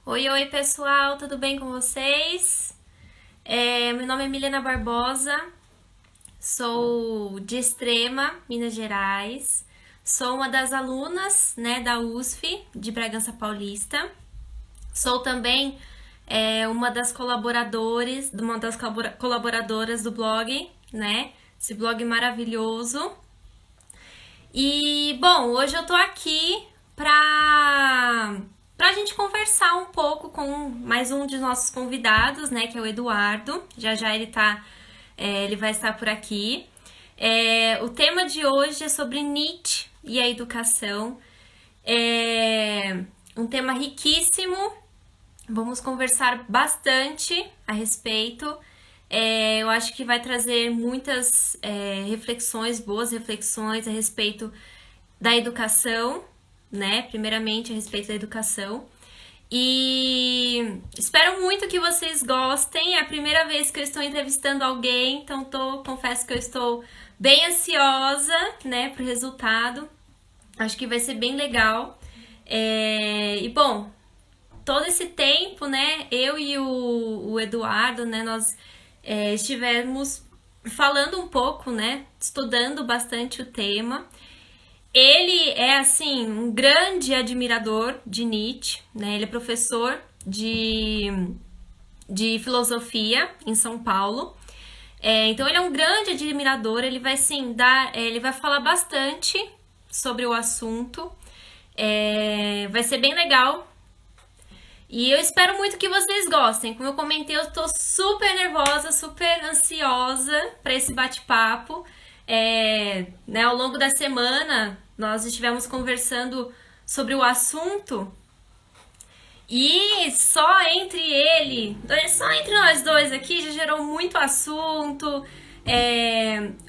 Oi, oi pessoal, tudo bem com vocês? Meu nome é Milena Barbosa, sou de Extrema, Minas Gerais. Sou uma das alunas, né, da USF de Bragança Paulista. Sou também uma das colaboradoras do blog, né? Esse blog maravilhoso. E, bom, hoje eu tô aqui pra gente conversar um pouco com mais um de nossos convidados, né, que é o Eduardo. Já já ele vai estar por aqui. O tema de hoje é sobre Nietzsche e a educação. É um tema riquíssimo. Vamos conversar bastante a respeito. Eu acho que vai trazer muitas reflexões, boas reflexões a respeito da educação, né? Primeiramente a respeito da educação. E espero muito que vocês gostem. É a primeira vez que eu estou entrevistando alguém, então confesso que eu estou bem ansiosa, né, pro resultado. Acho que vai ser bem legal. E bom, todo esse tempo, né, eu e o Eduardo, né, nós estivemos falando um pouco, né, estudando bastante o tema. Ele é, assim, um grande admirador de Nietzsche, né, ele é professor de filosofia em São Paulo. Então ele é um grande admirador, ele vai, assim, ele vai falar bastante sobre o assunto. Vai ser bem legal. E eu espero muito que vocês gostem. Como eu comentei, eu tô super nervosa, super ansiosa para esse bate-papo. Né, ao longo da semana, nós estivemos conversando sobre o assunto e só entre nós dois aqui já gerou muito assunto,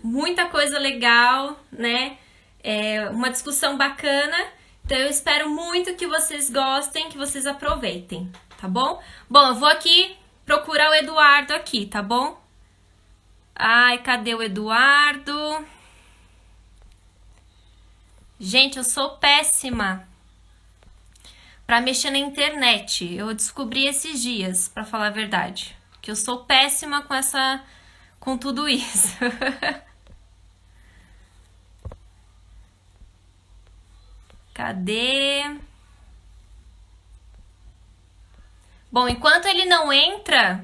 muita coisa legal, né? Uma discussão bacana. Então eu espero muito que vocês gostem, que vocês aproveitem, tá bom? Bom, eu vou aqui procurar o Eduardo aqui, tá bom? Ai, cadê o Eduardo? Gente, eu sou péssima pra mexer na internet. Eu descobri esses dias, pra falar a verdade, que eu sou péssima com tudo isso. Cadê? Bom, enquanto ele não entra,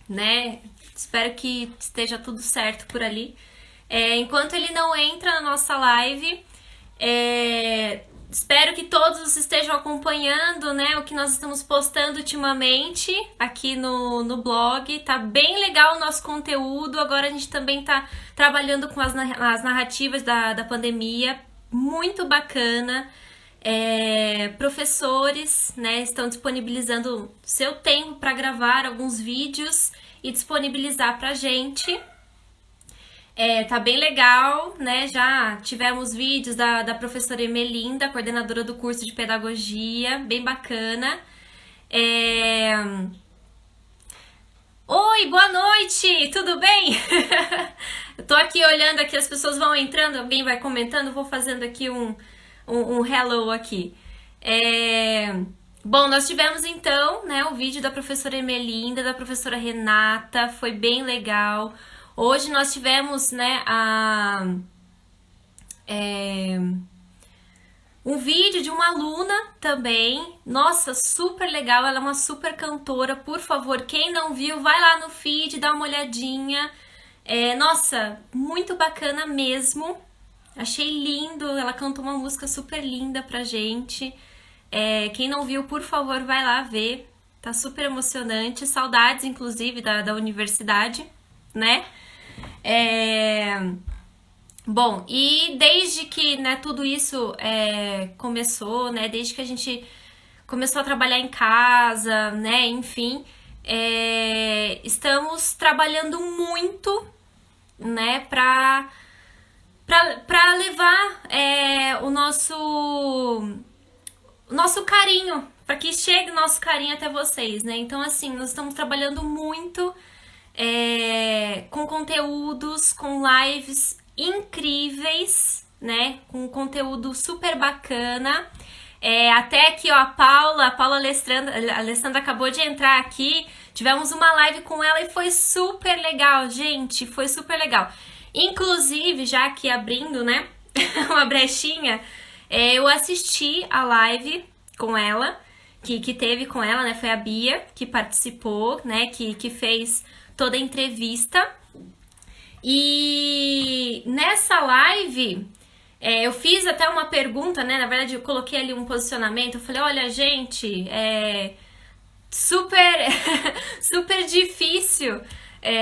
né? Espero que esteja tudo certo por ali. Enquanto ele não entra na nossa live, espero que todos estejam acompanhando, né, o que nós estamos postando ultimamente aqui no blog. Tá bem legal o nosso conteúdo. Agora a gente também tá trabalhando com as narrativas da pandemia. Muito bacana. Professores, né, estão disponibilizando seu tempo para gravar alguns vídeos e disponibilizar pra gente. Tá bem legal, né? Já tivemos vídeos da professora Emelinda, coordenadora do curso de pedagogia, bem bacana. Oi, boa noite, tudo bem? Eu tô aqui olhando aqui, as pessoas vão entrando, alguém vai comentando, vou fazendo aqui um hello aqui. Bom, nós tivemos então, né, o vídeo da professora Emelinda, da professora Renata, foi bem legal. Hoje nós tivemos, né, um vídeo de uma aluna também. Nossa, super legal, ela é uma super cantora. Por favor, quem não viu, vai lá no feed, dá uma olhadinha. Nossa, muito bacana mesmo. Achei lindo, ela cantou uma música super linda pra gente. Quem não viu, por favor, vai lá ver. Tá super emocionante. Saudades, inclusive, da universidade, né? Bom, e desde que, né, tudo isso começou, né? Desde que a gente começou a trabalhar em casa, né? Enfim, estamos trabalhando muito, né? Pra levar o nosso carinho, para que chegue o nosso carinho até vocês, né? Então, assim, nós estamos trabalhando muito com conteúdos, com lives incríveis, né? Com conteúdo super bacana. Até aqui, ó, a Paula Alessandra acabou de entrar aqui. Tivemos uma live com ela e foi super legal, gente. Foi super legal. Inclusive, já aqui abrindo, né, uma brechinha, eu assisti a live com ela, que teve com ela, né? Foi a Bia que participou, né? Que fez toda a entrevista. E nessa live, eu fiz até uma pergunta, né? Na verdade, eu coloquei ali um posicionamento. Eu falei, olha, gente, super, super difícil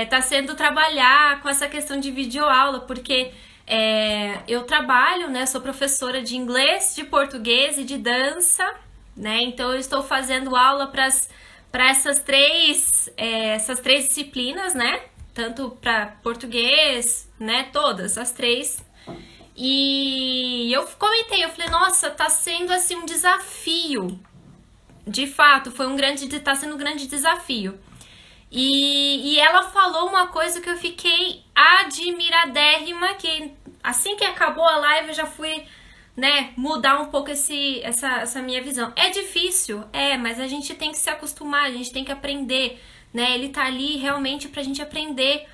tá sendo trabalhar com essa questão de videoaula, porque eu trabalho, né? Sou professora de inglês, de português e de dança, né? Então eu estou fazendo aula para essas três disciplinas, né? Tanto para português, né? Todas as três. E eu comentei, eu falei, nossa, tá sendo assim um desafio. De fato, tá sendo um grande desafio. E ela falou uma coisa que eu fiquei admiradérrima, que assim que acabou a live eu já fui, né, mudar um pouco essa minha visão. É difícil, mas a gente tem que se acostumar, a gente tem que aprender, né? Ele tá ali realmente pra gente aprender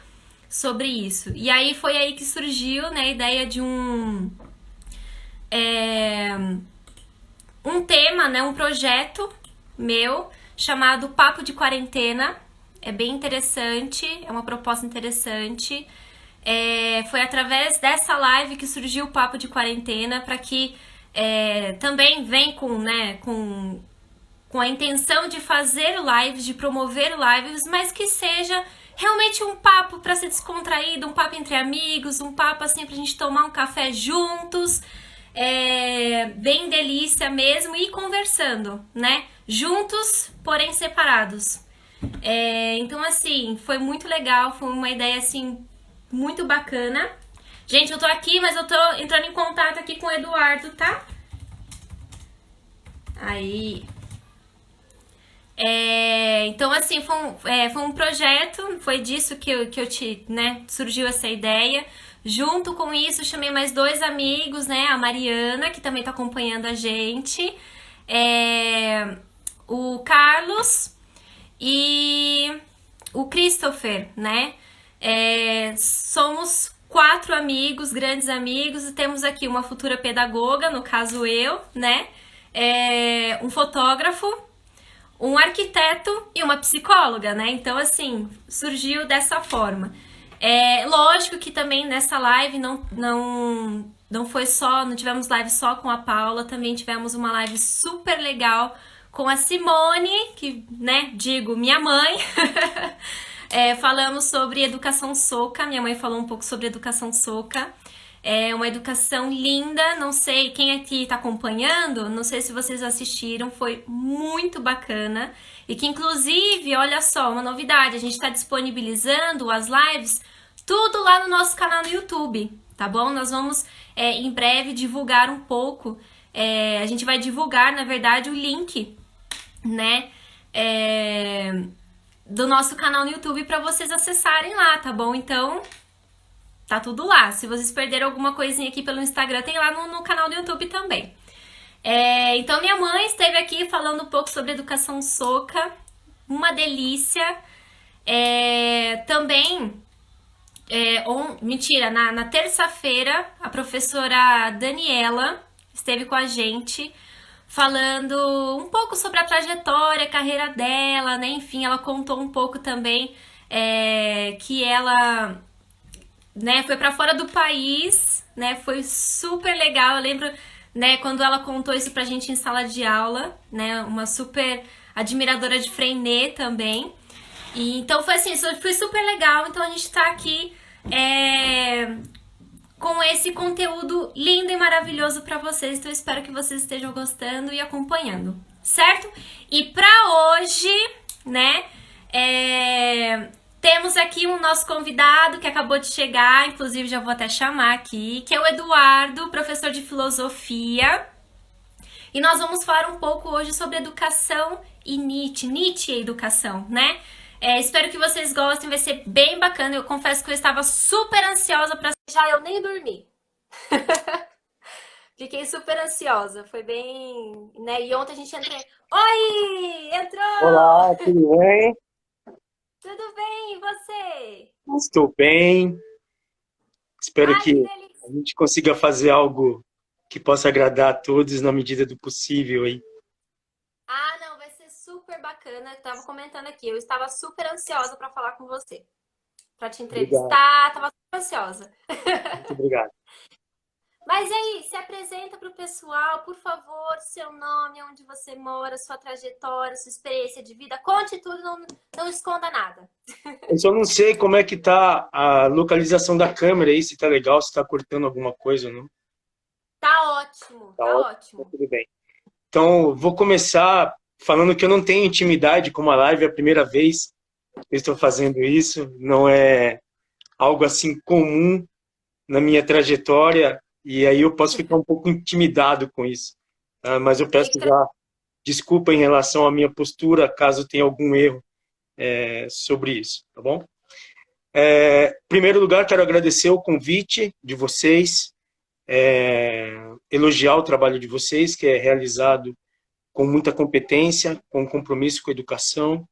sobre isso. E aí foi aí que surgiu, né, a ideia de um tema, né, um projeto meu chamado Papo de Quarentena. É bem interessante, é uma proposta interessante. Foi através dessa live que surgiu o Papo de Quarentena, para que também vem com a intenção de fazer lives, de promover lives, mas que seja realmente um papo para ser descontraído, um papo entre amigos, um papo assim pra gente tomar um café juntos, bem delícia mesmo, e conversando, né? Juntos, porém separados. Então, assim, foi muito legal, foi uma ideia, assim, muito bacana. Gente, eu tô aqui, mas eu tô entrando em contato aqui com o Eduardo, tá? Aí. Então, assim, foi um projeto, foi disso que eu né, surgiu essa ideia. Junto com isso, chamei mais 2 amigos, né? A Mariana, que também tá acompanhando a gente. O Carlos e o Christopher, né? Somos 4 amigos, grandes amigos, e temos aqui uma futura pedagoga, no caso eu, né? Um fotógrafo, um arquiteto e uma psicóloga, né? Então, assim, surgiu dessa forma. Lógico que também nessa live não foi só, não tivemos live só com a Paula, também tivemos uma live super legal com a Simone, que, né, digo, minha mãe. Falamos sobre educação soca, minha mãe falou um pouco sobre educação soca. É uma educação linda, não sei quem aqui tá acompanhando, não sei se vocês assistiram, foi muito bacana. E que inclusive, olha só, uma novidade, a gente tá disponibilizando as lives tudo lá no nosso canal no YouTube, tá bom? Nós vamos em breve divulgar um pouco, a gente vai divulgar, na verdade, o link, né, do nosso canal no YouTube para vocês acessarem lá, tá bom? Então, tá tudo lá. Se vocês perderam alguma coisinha aqui pelo Instagram, tem lá no canal do YouTube também. Então, minha mãe esteve aqui falando um pouco sobre educação soca. Uma delícia. Também, na terça-feira, a professora Daniela esteve com a gente falando um pouco sobre a trajetória, a carreira dela, né? Enfim, ela contou um pouco também que ela, né, foi para fora do país, né? Foi super legal. Eu lembro, né, quando ela contou isso pra gente em sala de aula, né? Uma super admiradora de Freinet também. E então foi assim, foi super legal. Então a gente tá aqui com esse conteúdo lindo e maravilhoso pra vocês. Então eu espero que vocês estejam gostando e acompanhando, certo? E pra hoje, né, temos aqui um nosso convidado que acabou de chegar, inclusive já vou até chamar aqui, que é o Eduardo, professor de filosofia. E nós vamos falar um pouco hoje sobre educação e Nietzsche e educação, né? Espero que vocês gostem, vai ser bem bacana. Eu confesso que eu estava super ansiosa pra... Já eu nem dormi. Fiquei super ansiosa, foi bem, né? E ontem a gente entrou. Oi! Olá, Entrou! tudo bem? Tudo bem, e você? Estou bem. Espero Ai, que que a delícia! gente consiga fazer algo que possa agradar a todos na medida do possível aí. Ah, não, vai ser super bacana. Eu tava comentando aqui, eu estava super ansiosa para falar com você, para te Obrigado, entrevistar, tava super ansiosa. muito obrigado. Mas e aí, se apresenta para o pessoal, por favor, seu nome, onde você mora, sua trajetória, sua experiência de vida. Conte tudo, não esconda nada. Eu só não sei como é que tá a localização da câmera aí, se tá legal, se tá cortando alguma coisa ou não. Tá ótimo, Tá tá ótimo, tá ótimo. tudo bem. Então, vou começar falando que eu não tenho intimidade com a live, é a primeira vez que eu estou fazendo isso, não é algo assim comum na minha trajetória, e aí eu posso ficar um pouco intimidado com isso. Mas eu peço Fique já desculpa em relação à minha postura, caso tenha algum erro sobre isso, tá bom? Em primeiro lugar, quero agradecer o convite de vocês, elogiar o trabalho de vocês, que é realizado com muita competência, com compromisso com a educação,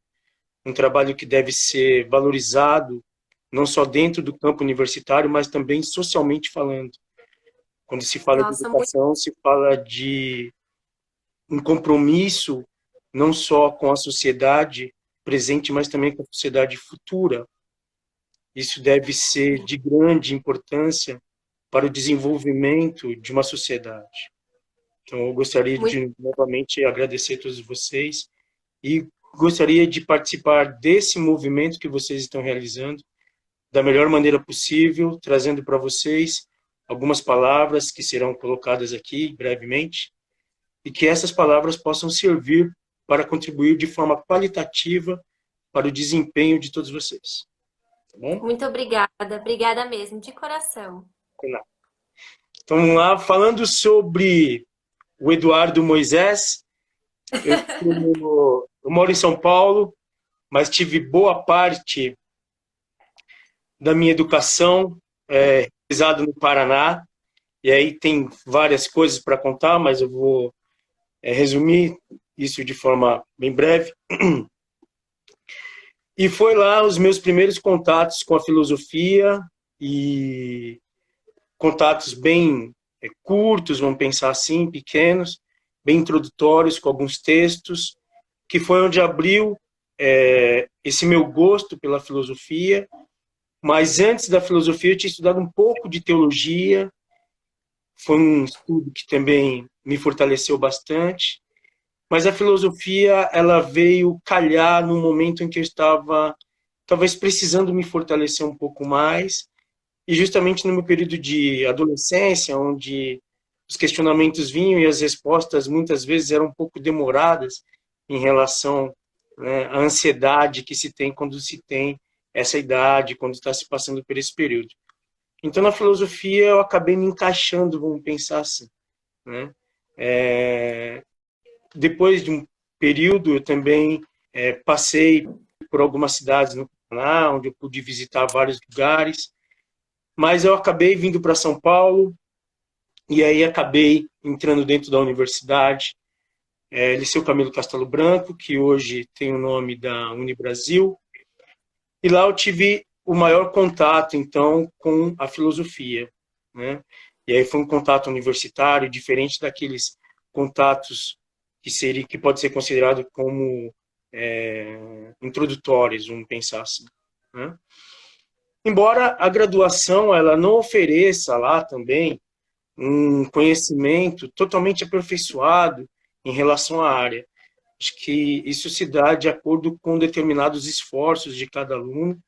um trabalho que deve ser valorizado, não só dentro do campo universitário, mas também socialmente falando. Quando se fala de Nossa, muito, educação, se fala de um compromisso não só com a sociedade presente, mas também com a sociedade futura. Isso deve ser de grande importância para o desenvolvimento de uma sociedade. Então, eu gostaria muito, de novamente agradecer a todos vocês e gostaria de participar desse movimento que vocês estão realizando da melhor maneira possível, trazendo para vocês algumas palavras que serão colocadas aqui brevemente, e que essas palavras possam servir para contribuir de forma qualitativa para o desempenho de todos vocês. Tá bom? muito obrigada, obrigada mesmo, de coração. Então, vamos lá. Falando sobre o Eduardo Moisés, eu moro em São Paulo, mas tive boa parte da minha educação realizada no Paraná, e aí tem várias coisas para contar, mas eu vou resumir isso de forma bem breve. E foi lá os meus primeiros contatos com a filosofia e contatos bem curtos, vamos pensar assim, pequenos, bem introdutórios, com alguns textos, que foi onde abriu esse meu gosto pela filosofia. Mas antes da filosofia eu tinha estudado um pouco de teologia, foi um estudo que também me fortaleceu bastante. Mas a filosofia, ela veio calhar no momento em que eu estava talvez precisando me fortalecer um pouco mais, e justamente no meu período de adolescência, onde os questionamentos vinham e as respostas muitas vezes eram um pouco demoradas em relação, né, à ansiedade que se tem quando se tem essa idade, quando está se passando por esse período. Então, na filosofia, eu acabei me encaixando, vamos pensar assim, né? Depois de um período, eu também passei por algumas cidades no Paraná, onde eu pude visitar vários lugares, mas eu acabei vindo para São Paulo e aí acabei entrando dentro da universidade, Liceu Camilo Castelo Branco, que hoje tem o nome da Unibrasil, e lá eu tive o maior contato, então, com a filosofia, né? E aí foi um contato universitário, diferente daqueles contatos que pode ser considerado como introdutórios, vamos pensar assim, né? Embora a graduação ela não ofereça lá também um conhecimento totalmente aperfeiçoado em relação à área. Acho que isso se dá de acordo com determinados esforços de cada aluno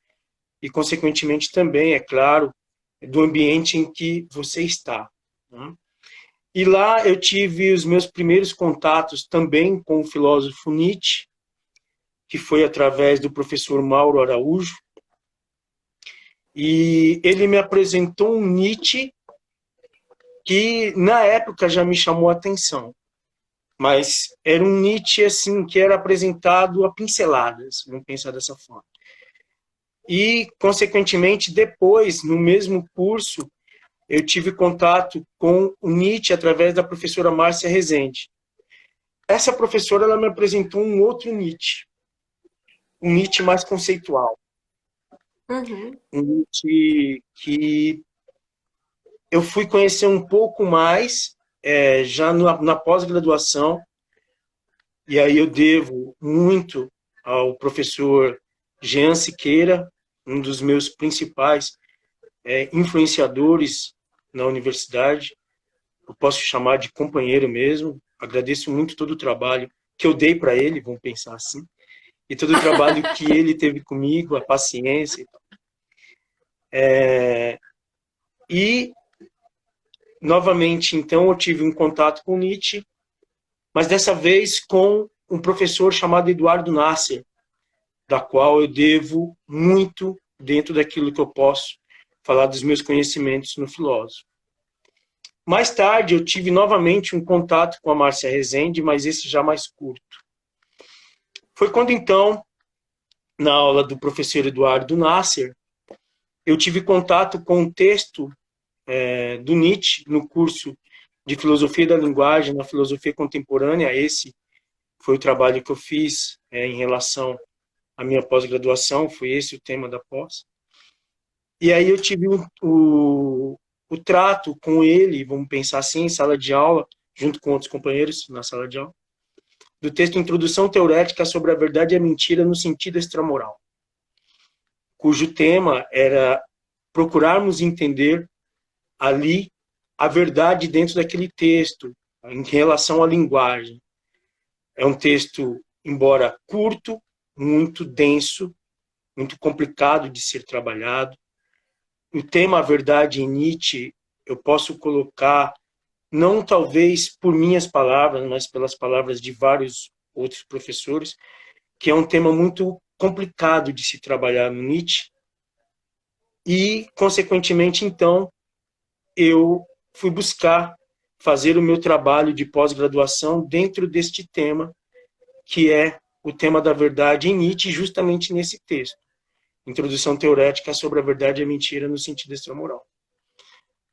e, consequentemente, também, é claro, do ambiente em que você está, né? E lá eu tive os meus primeiros contatos também com o filósofo Nietzsche, que foi através do professor Mauro Araújo, e ele me apresentou um Nietzsche que, na época, já me chamou a atenção, mas era um Nietzsche assim, que era apresentado a pinceladas, vamos pensar dessa forma. E, consequentemente, depois, no mesmo curso, eu tive contato com o Nietzsche através da professora Márcia Rezende. Essa professora, ela me apresentou um outro Nietzsche, um Nietzsche mais conceitual, Uhum. um Nietzsche que eu fui conhecer um pouco mais já na pós-graduação, e aí eu devo muito ao professor Jean Siqueira, um dos meus principais influenciadores na universidade. Eu posso chamar de companheiro mesmo. Agradeço muito todo o trabalho que eu dei para ele, vamos pensar assim, e todo o trabalho que ele teve comigo, a paciência. E, novamente, então, eu tive um contato com Nietzsche, mas dessa vez com um professor chamado Eduardo Nasser, da qual eu devo muito dentro daquilo que eu posso falar dos meus conhecimentos no filósofo. Mais tarde, eu tive novamente um contato com a Márcia Rezende, mas esse já mais curto. Foi quando, então, na aula do professor Eduardo Nasser, eu tive contato com um texto do Nietzsche no curso de Filosofia da Linguagem, na Filosofia Contemporânea. Esse foi o trabalho que eu fiz em relação à minha pós-graduação, foi esse o tema da pós. E aí eu tive o trato com ele, vamos pensar assim, em sala de aula, junto com outros companheiros na sala de aula, do texto Introdução Teorética sobre a Verdade e a Mentira no Sentido Extramoral, cujo tema era procurarmos entender ali a verdade dentro daquele texto, em relação à linguagem. É um texto, embora curto, muito denso, muito complicado de ser trabalhado. O tema a verdade em Nietzsche, eu posso colocar, não talvez por minhas palavras, mas pelas palavras de vários outros professores, que é um tema muito complicado de se trabalhar no Nietzsche. E, consequentemente, então, eu fui buscar fazer o meu trabalho de pós-graduação dentro deste tema, que é o tema da verdade em Nietzsche, justamente nesse texto. Introdução Teorética sobre a Verdade e a Mentira no Sentido Extramoral.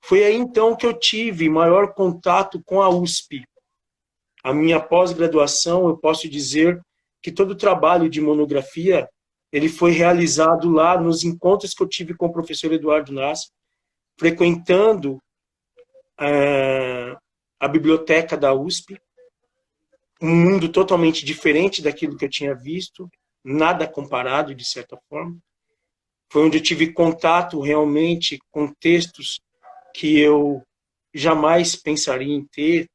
Foi aí, então, que eu tive maior contato com a USP. A minha pós-graduação, eu posso dizer que todo o trabalho de monografia ele foi realizado lá nos encontros que eu tive com o professor Eduardo Nasser, frequentando a biblioteca da USP, um mundo totalmente diferente daquilo que eu tinha visto, nada comparado, de certa forma. Foi onde eu tive contato realmente com textos que eu jamais pensaria em ter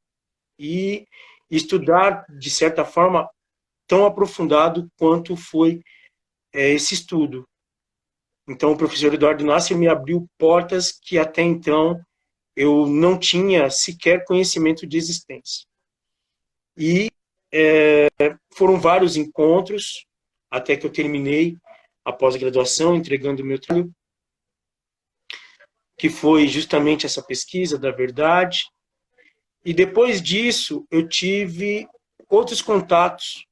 e estudar, de certa forma, tão aprofundado quanto foi esse estudo. Então, o professor Eduardo Nasser me abriu portas que até então eu não tinha sequer conhecimento de existência. E foram vários encontros até que eu terminei a pós-graduação, entregando o meu trabalho, que foi justamente essa pesquisa da verdade. E depois disso, eu tive outros contatos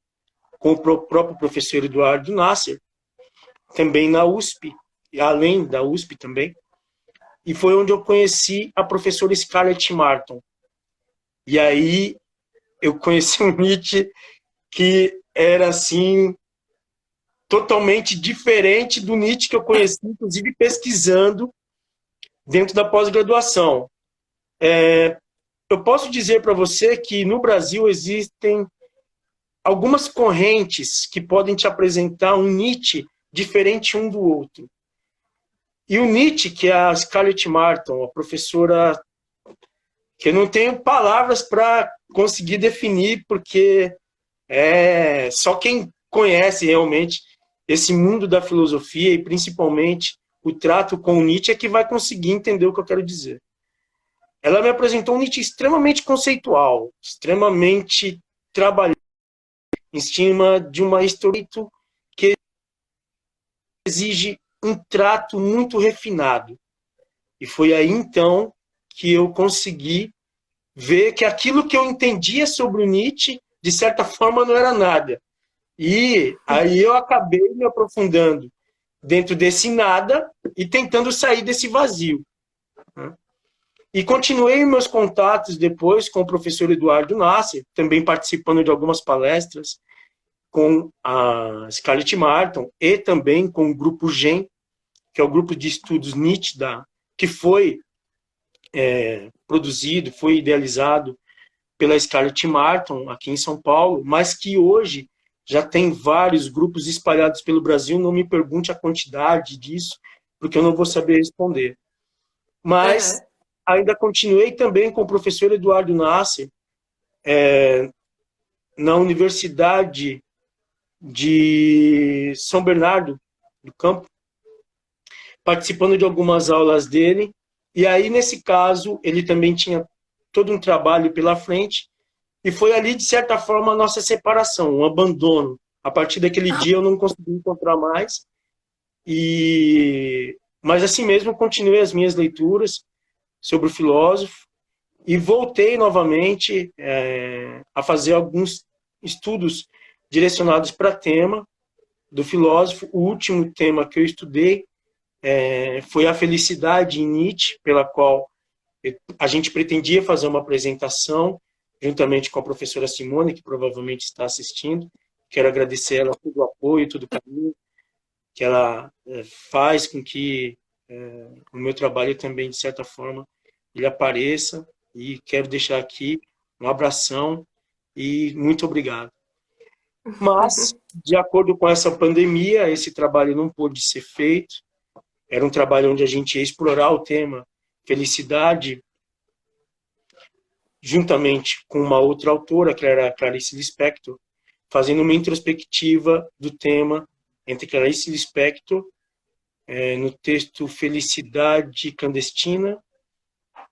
com o próprio professor Eduardo Nasser, também na USP, além da USP também, e foi onde eu conheci a professora Scarlett Martin. E aí eu conheci um Nietzsche que era, assim, totalmente diferente do Nietzsche que eu conheci, inclusive pesquisando dentro da pós-graduação. Eu posso dizer para você que no Brasil existem algumas correntes que podem te apresentar um Nietzsche diferente um do outro. E o Nietzsche, que é a Scarlett Martin, a professora que eu não tenho palavras para conseguir definir, porque só quem conhece realmente esse mundo da filosofia e principalmente o trato com o Nietzsche é que vai conseguir entender o que eu quero dizer. Ela me apresentou um Nietzsche extremamente conceitual, extremamente trabalhado, em cima de uma história que exige um trato muito refinado. E foi aí, então, que eu consegui ver que aquilo que eu entendia sobre o Nietzsche, de certa forma, não era nada. E aí eu acabei me aprofundando dentro desse nada e tentando sair desse vazio. E continuei meus contatos depois com o professor Eduardo Nasser, também participando de algumas palestras com a Scarlett Martin e também com o grupo GEM, que é o grupo de estudos Nietzsche, que foi produzido, foi idealizado pela Scarlett Martin aqui em São Paulo, mas que hoje já tem vários grupos espalhados pelo Brasil. Não me pergunte a quantidade disso, porque eu não vou saber responder. Mas ainda continuei também com o professor Eduardo Nasser, na Universidade de São Bernardo do Campo, participando de algumas aulas dele. E aí, nesse caso, ele também tinha todo um trabalho pela frente, e foi ali, de certa forma, a nossa separação, um abandono. A partir daquele dia eu não consegui encontrar mais, mas assim mesmo continuei as minhas leituras sobre o filósofo, e voltei novamente a fazer alguns estudos direcionados para tema do filósofo. O último tema que eu estudei foi a felicidade em Nietzsche, pela qual a gente pretendia fazer uma apresentação, juntamente com a professora Simone, que provavelmente está assistindo. Quero agradecer ela por todo o apoio, todo o carinho que ela faz com que o meu trabalho também, de certa forma, ele apareça. E quero deixar aqui um abração e muito obrigado. Mas, de acordo com essa pandemia, esse trabalho não pôde ser feito. Era um trabalho onde a gente ia explorar o tema felicidade, juntamente com uma outra autora, que era a Clarice Lispector, fazendo uma introspectiva do tema entre Clarice Lispector, no texto Felicidade Clandestina,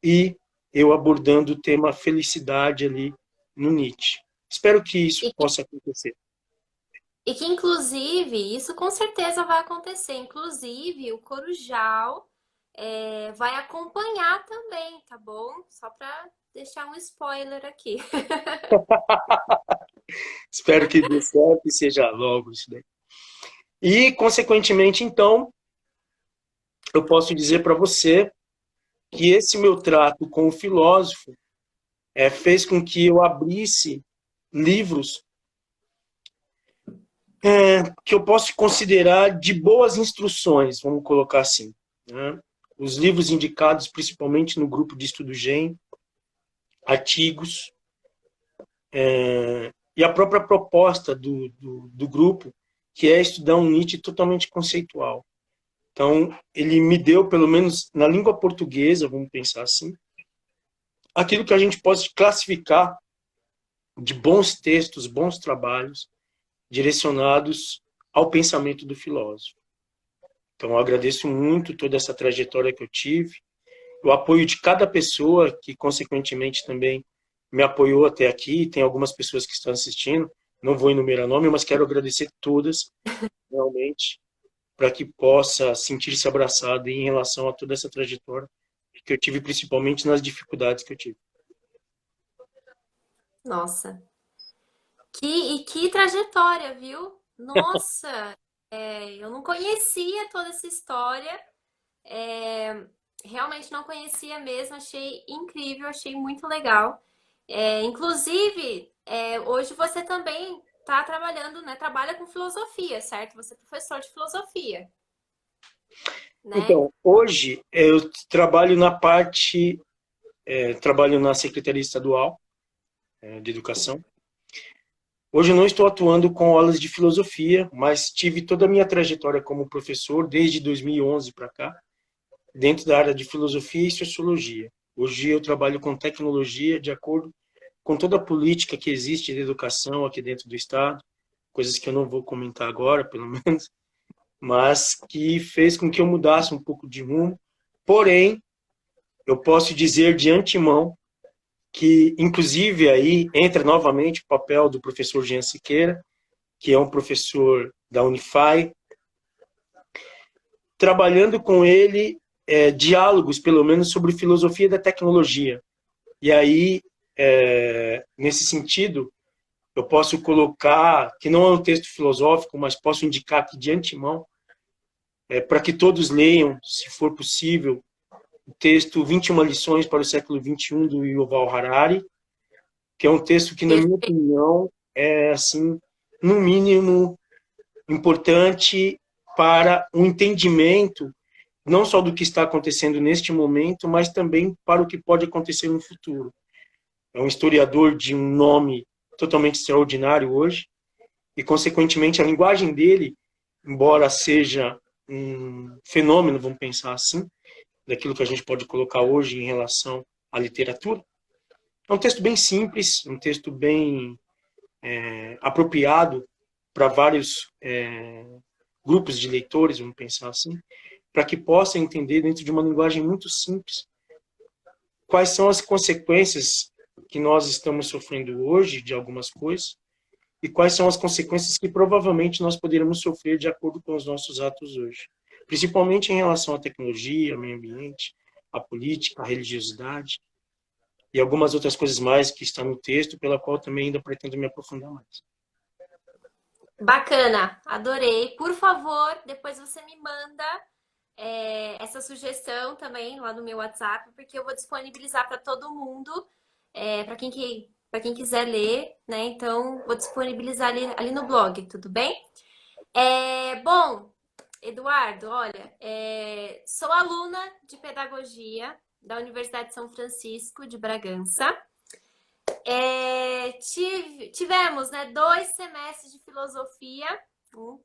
e eu abordando o tema felicidade ali no Nietzsche. Espero que isso possa acontecer. E que, inclusive, isso com certeza vai acontecer. Inclusive, o Corujal vai acompanhar também, tá bom? Só para deixar um spoiler aqui. Espero que dê certo e seja logo isso daí. E, consequentemente, então, eu posso dizer para você que esse meu trato com o filósofo fez com que eu abrisse livros que eu posso considerar de boas instruções, vamos colocar assim, né? Os livros indicados principalmente no grupo de estudo GEM, artigos, e a própria proposta do grupo, que é estudar um Nietzsche totalmente conceitual. Então, ele me deu, pelo menos na língua portuguesa, vamos pensar assim, aquilo que a gente pode classificar de bons textos, bons trabalhos, direcionados ao pensamento do filósofo. Então, eu agradeço muito toda essa trajetória que eu tive, o apoio de cada pessoa que, consequentemente, também me apoiou até aqui. Tem algumas pessoas que estão assistindo, não vou enumerar nome, mas quero agradecer todas, realmente, para que possa sentir-se abraçado em relação a toda essa trajetória que eu tive, principalmente nas dificuldades que eu tive. Nossa, que trajetória, viu? Nossa, eu não conhecia toda essa história, realmente não conhecia mesmo, achei incrível, achei muito legal. Inclusive, hoje você também está trabalhando, né? Trabalha com filosofia, certo? Você é professor de filosofia, né? Então, hoje eu trabalho na parte, trabalho na Secretaria Estadual de Educação. Hoje eu não estou atuando com aulas de filosofia, mas tive toda a minha trajetória como professor desde 2011 para cá, dentro da área de filosofia e sociologia. Hoje eu trabalho com tecnologia de acordo com toda a política que existe de educação aqui dentro do Estado, coisas que eu não vou comentar agora, pelo menos, mas que fez com que eu mudasse um pouco de rumo. Porém, eu posso dizer de antemão que, inclusive, aí entra novamente o papel do professor Jean Siqueira, que é um professor da Unify, trabalhando com ele diálogos, pelo menos, sobre filosofia da tecnologia. E aí, nesse sentido, eu posso colocar, que não é um texto filosófico, mas posso indicar aqui de antemão, para que todos leiam, se for possível, o texto 21 lições para o século XXI, do Yuval Harari, que é um texto que, na minha opinião, é, assim, no mínimo, importante para o entendimento não só do que está acontecendo neste momento, mas também para o que pode acontecer no futuro. É um historiador de um nome totalmente extraordinário hoje, e, consequentemente, a linguagem dele, embora seja um fenômeno, vamos pensar assim, daquilo que a gente pode colocar hoje em relação à literatura, é um texto bem simples, um texto bem apropriado para vários grupos de leitores, vamos pensar assim, para que possa entender, dentro de uma linguagem muito simples, quais são as consequências que nós estamos sofrendo hoje de algumas coisas e quais são as consequências que provavelmente nós poderemos sofrer de acordo com os nossos atos hoje. Principalmente em relação à tecnologia, ao meio ambiente, à política, à religiosidade e algumas outras coisas mais que estão no texto, pela qual também ainda pretendo me aprofundar mais. Bacana, adorei. Por favor, depois você me manda essa sugestão também lá no meu WhatsApp, porque eu vou disponibilizar para todo mundo, para quem quiser ler, né? Então, vou disponibilizar ali no blog, tudo bem? Bom, Eduardo, olha, sou aluna de pedagogia da Universidade de São Francisco de Bragança. Tivemos, né, 2 semestres de filosofia,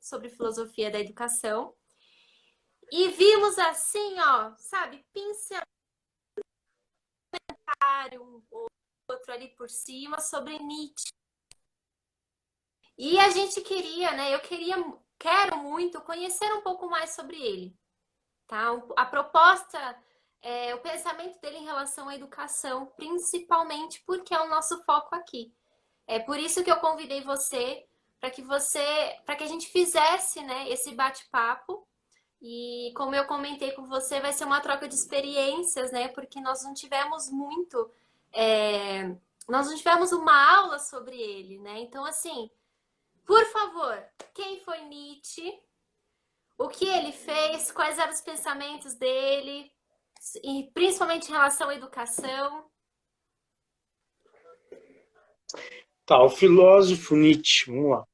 sobre filosofia da educação, e vimos assim, ó, sabe, pincelar um outro ali por cima sobre Nietzsche. E a gente queria, né, quero muito conhecer um pouco mais sobre ele, tá? A proposta, o pensamento dele em relação à educação, principalmente porque é o nosso foco aqui. É por isso que eu convidei você, para que a gente fizesse, né, esse bate-papo. E como eu comentei com você, vai ser uma troca de experiências, né? Porque nós não tivemos nós não tivemos uma aula sobre ele, né? Então, assim, por favor, quem foi Nietzsche? O que ele fez? Quais eram os pensamentos dele? E principalmente em relação à educação? Tá, o filósofo Nietzsche, vamos lá.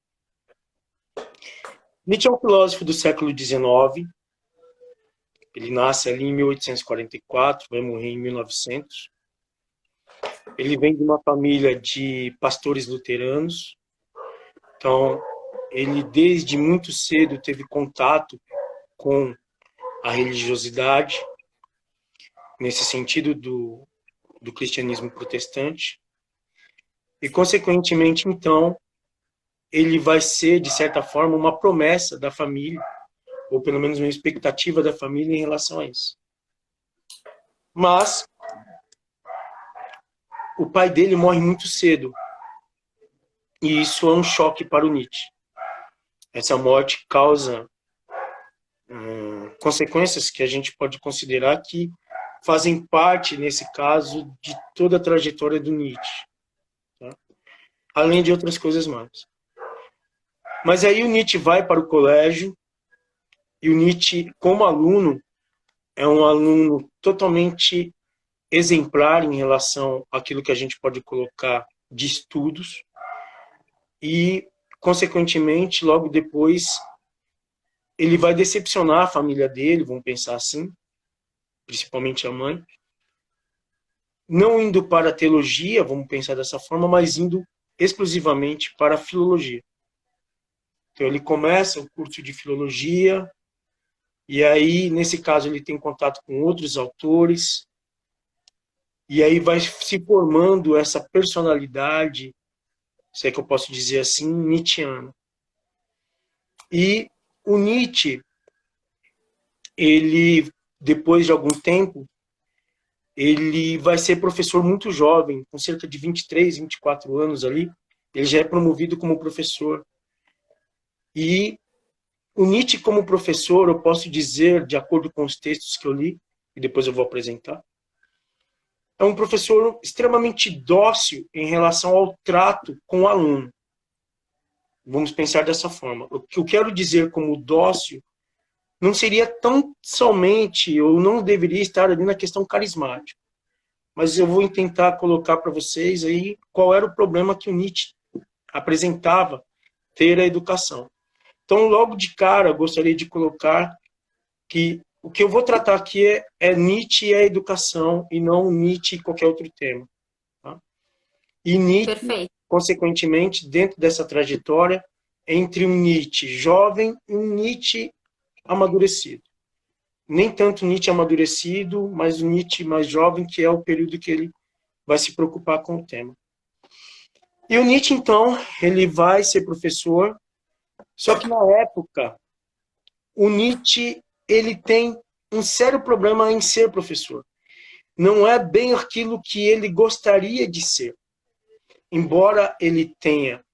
Nietzsche é um filósofo do século XIX. Ele nasce ali em 1844, vai morrer em 1900. Ele vem de uma família de pastores luteranos. Então, ele desde muito cedo teve contato com a religiosidade, nesse sentido do cristianismo protestante. E, consequentemente, então, ele vai ser, de certa forma, uma promessa da família, ou pelo menos uma expectativa da família em relação a isso. Mas o pai dele morre muito cedo. E isso é um choque para o Nietzsche. Essa morte causa consequências que a gente pode considerar que fazem parte, nesse caso, de toda a trajetória do Nietzsche. Tá? Além de outras coisas mais. Mas aí o Nietzsche vai para o colégio, e o Nietzsche, como aluno, é um aluno totalmente exemplar em relação àquilo que a gente pode colocar de estudos, e, consequentemente, logo depois, ele vai decepcionar a família dele, vamos pensar assim, principalmente a mãe, não indo para a teologia, vamos pensar dessa forma, mas indo exclusivamente para a filologia. Então, ele começa o curso de filologia, e aí, nesse caso, ele tem contato com outros autores, e aí vai se formando essa personalidade, se é que eu posso dizer assim, nietzschiana. E o Nietzsche, ele, depois de algum tempo, ele vai ser professor muito jovem, com cerca de 23, 24 anos ali, ele já é promovido como professor. E o Nietzsche, como professor, eu posso dizer, de acordo com os textos que eu li, e depois eu vou apresentar, é um professor extremamente dócil em relação ao trato com o aluno. Vamos pensar dessa forma. O que eu quero dizer como dócil não seria tão somente, ou não deveria estar ali na questão carismática. Mas eu vou tentar colocar para vocês aí qual era o problema que o Nietzsche apresentava ter a educação. Então, logo de cara, eu gostaria de colocar que o que eu vou tratar aqui é Nietzsche e a educação, e não Nietzsche e qualquer outro tema. Tá? E Nietzsche, Perfeito. consequentemente, dentro dessa trajetória, entre um Nietzsche jovem e um Nietzsche amadurecido. Nem tanto Nietzsche amadurecido, mas o Nietzsche mais jovem, que é o período que ele vai se preocupar com o tema. E o Nietzsche, então, ele vai ser professor, só que na época, o Nietzsche, ele tem um sério problema em ser professor. Não é bem aquilo que ele gostaria de ser. Embora ele tenha,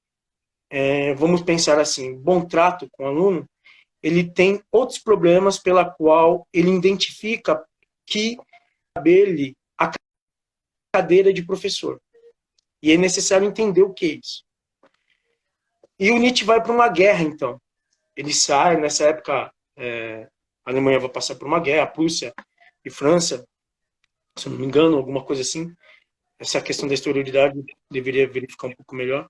vamos pensar assim, bom trato com o aluno, ele tem outros problemas pela qual ele identifica que cabe ele a cadeira de professor. E é necessário entender o que é isso. E o Nietzsche vai para uma guerra, então. Ele sai, nessa época, a Alemanha vai passar por uma guerra, a Prússia e França, se eu não me engano, alguma coisa assim. Essa questão da historicidade deveria verificar um pouco melhor.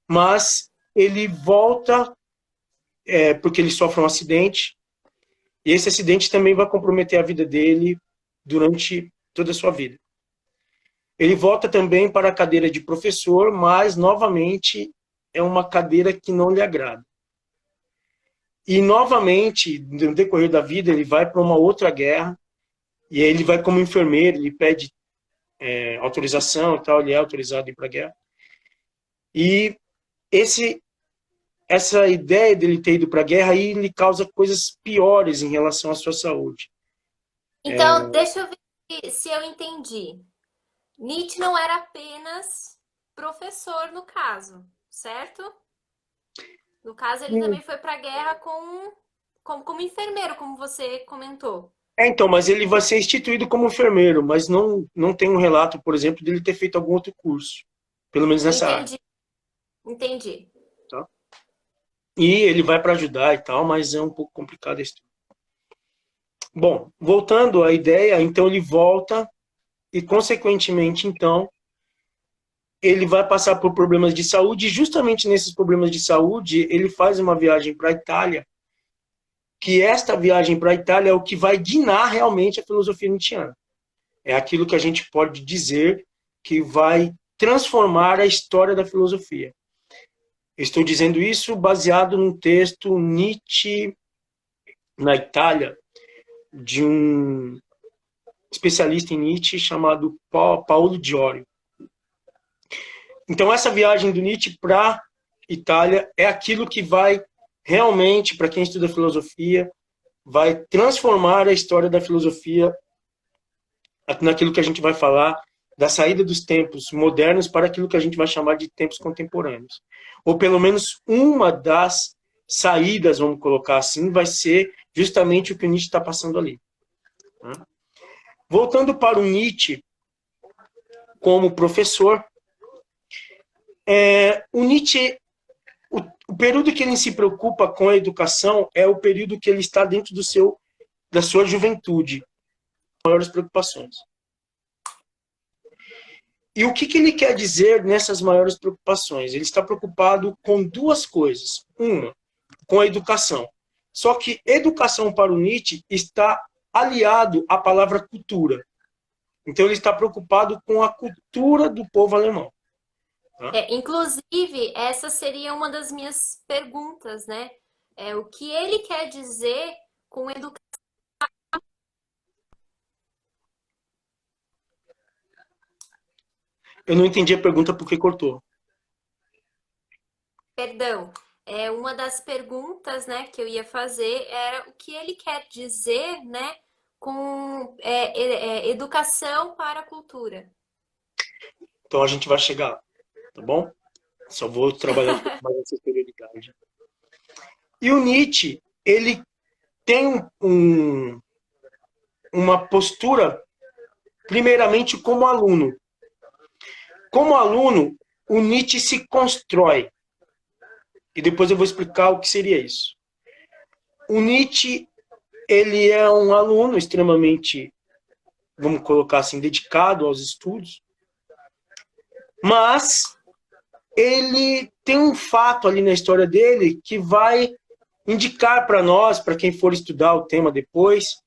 Mas ele volta porque ele sofre um acidente, e esse acidente também vai comprometer a vida dele durante toda a sua vida. Ele volta também para a cadeira de professor, mas, novamente, é uma cadeira que não lhe agrada. E, novamente, no decorrer da vida, ele vai para uma outra guerra, e aí ele vai como enfermeiro, ele pede autorização e tal, ele é autorizado a ir para a guerra. E essa ideia dele ter ido para a guerra aí lhe causa coisas piores em relação à sua saúde. Então, deixa eu ver se eu entendi. Nietzsche não era apenas professor no caso, certo? No caso, ele também foi para a guerra como enfermeiro, como você comentou. Então, mas ele vai ser instituído como enfermeiro, mas não tem um relato, por exemplo, dele ter feito algum outro curso, pelo menos nessa área. Entendi. Tá? E ele vai para ajudar e tal, mas é um pouco complicado a história. Bom, voltando à ideia, então ele volta e, consequentemente, então, ele vai passar por problemas de saúde, e justamente nesses problemas de saúde, ele faz uma viagem para a Itália, que esta viagem para a Itália é o que vai guinar realmente a filosofia nietzschiana. É aquilo que a gente pode dizer que vai transformar a história da filosofia. Estou dizendo isso baseado num texto Nietzsche na Itália, de um especialista em Nietzsche chamado Paulo Diorio. Então, essa viagem do Nietzsche para a Itália é aquilo que vai realmente, para quem estuda filosofia, vai transformar a história da filosofia naquilo que a gente vai falar da saída dos tempos modernos para aquilo que a gente vai chamar de tempos contemporâneos. Ou pelo menos uma das saídas, vamos colocar assim, vai ser justamente o que o Nietzsche está passando ali. Voltando para o Nietzsche como professor, o Nietzsche, o período que ele se preocupa com a educação é o período que ele está dentro da sua juventude, maiores preocupações. E o que ele quer dizer nessas maiores preocupações? Ele está preocupado com duas coisas. Uma, com a educação. Só que educação para o Nietzsche está aliado à palavra cultura. Então ele está preocupado com a cultura do povo alemão. Inclusive, essa seria uma das minhas perguntas, né? O que ele quer dizer com educação? Eu não entendi a pergunta porque cortou. Perdão. Uma das perguntas, né, que eu ia fazer era o que ele quer dizer, né, com educação para a cultura. Então a gente vai chegar lá, tá bom? Só vou trabalhar um pouco mais essa exterioridade. E o Nietzsche, ele tem uma postura, primeiramente, como aluno. Como aluno, o Nietzsche se constrói. E depois eu vou explicar o que seria isso. O Nietzsche, ele é um aluno extremamente, vamos colocar assim, dedicado aos estudos, mas ele tem um fato ali na história dele que vai indicar para nós, para quem for estudar o tema depois,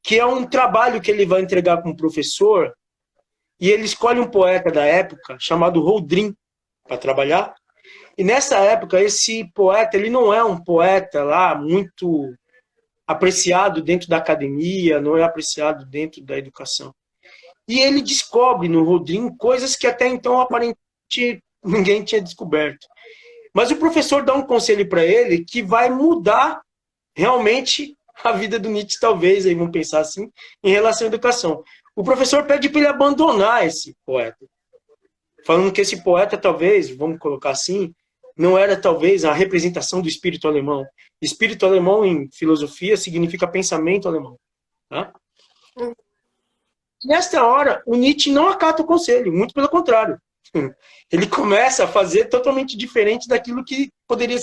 que é um trabalho que ele vai entregar com o professor, e ele escolhe um poeta da época chamado Roldrin para trabalhar. E nessa época, esse poeta, ele não é um poeta lá muito apreciado dentro da academia, não é apreciado dentro da educação. E ele descobre no Roldrin coisas que até então aparentemente ninguém tinha descoberto. Mas o professor dá um conselho para ele que vai mudar realmente a vida do Nietzsche, talvez, aí vamos pensar assim, em relação à educação. O professor pede para ele abandonar esse poeta, falando que esse poeta, talvez, vamos colocar assim, não era talvez a representação do espírito alemão. Espírito alemão em filosofia significa pensamento alemão. Tá? Nesta hora, o Nietzsche não acata o conselho, muito pelo contrário. Ele começa a fazer totalmente diferente daquilo que poderia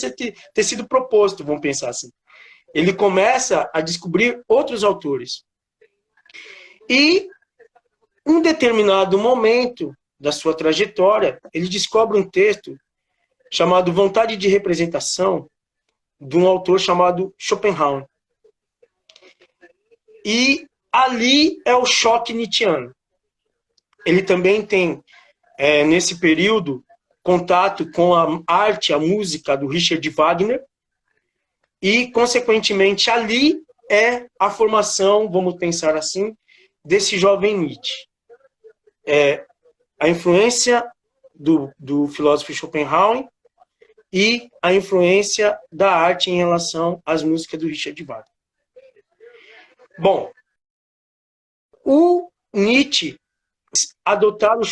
ter sido proposto, vamos pensar assim. Ele começa a descobrir outros autores. E, em um determinado momento da sua trajetória, ele descobre um texto chamado Vontade de Representação, de um autor chamado Schopenhauer. E ali é o choque nietzschiano. Ele também tem, nesse período, contato com a arte, a música do Richard Wagner, e, consequentemente, ali é a formação, vamos pensar assim, desse jovem Nietzsche. A influência do filósofo Schopenhauer e a influência da arte em relação às músicas do Richard Wagner. Bom, o Nietzsche adotar o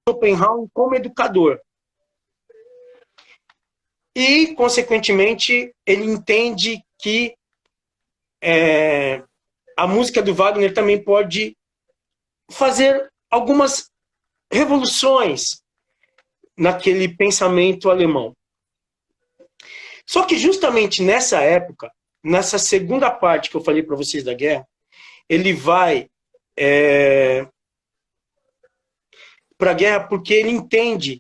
Schopenhauer como educador. E, consequentemente, ele entende que a música do Wagner também pode fazer algumas revoluções naquele pensamento alemão. Só que justamente nessa época, nessa segunda parte que eu falei para vocês da guerra, ele vai para a guerra porque ele entende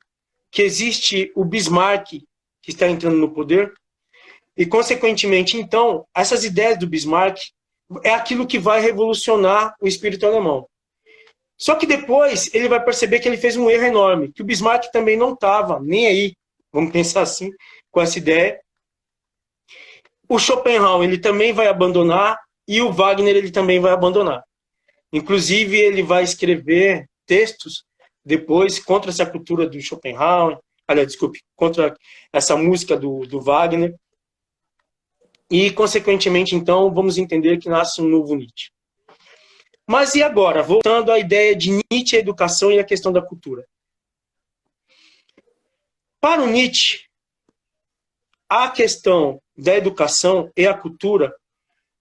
que existe o Bismarck que está entrando no poder, e, consequentemente, então, essas ideias do Bismarck é aquilo que vai revolucionar o espírito alemão. Só que depois ele vai perceber que ele fez um erro enorme, que o Bismarck também não estava nem aí, vamos pensar assim, com essa ideia. O Schopenhauer ele também vai abandonar, e o Wagner ele também vai abandonar. Inclusive, ele vai escrever textos depois contra essa cultura do Schopenhauer, contra essa música do Wagner. E, consequentemente, então, vamos entender que nasce um novo Nietzsche. Mas e agora? Voltando à ideia de Nietzsche, a educação e a questão da cultura. Para o Nietzsche, a questão da educação e a cultura,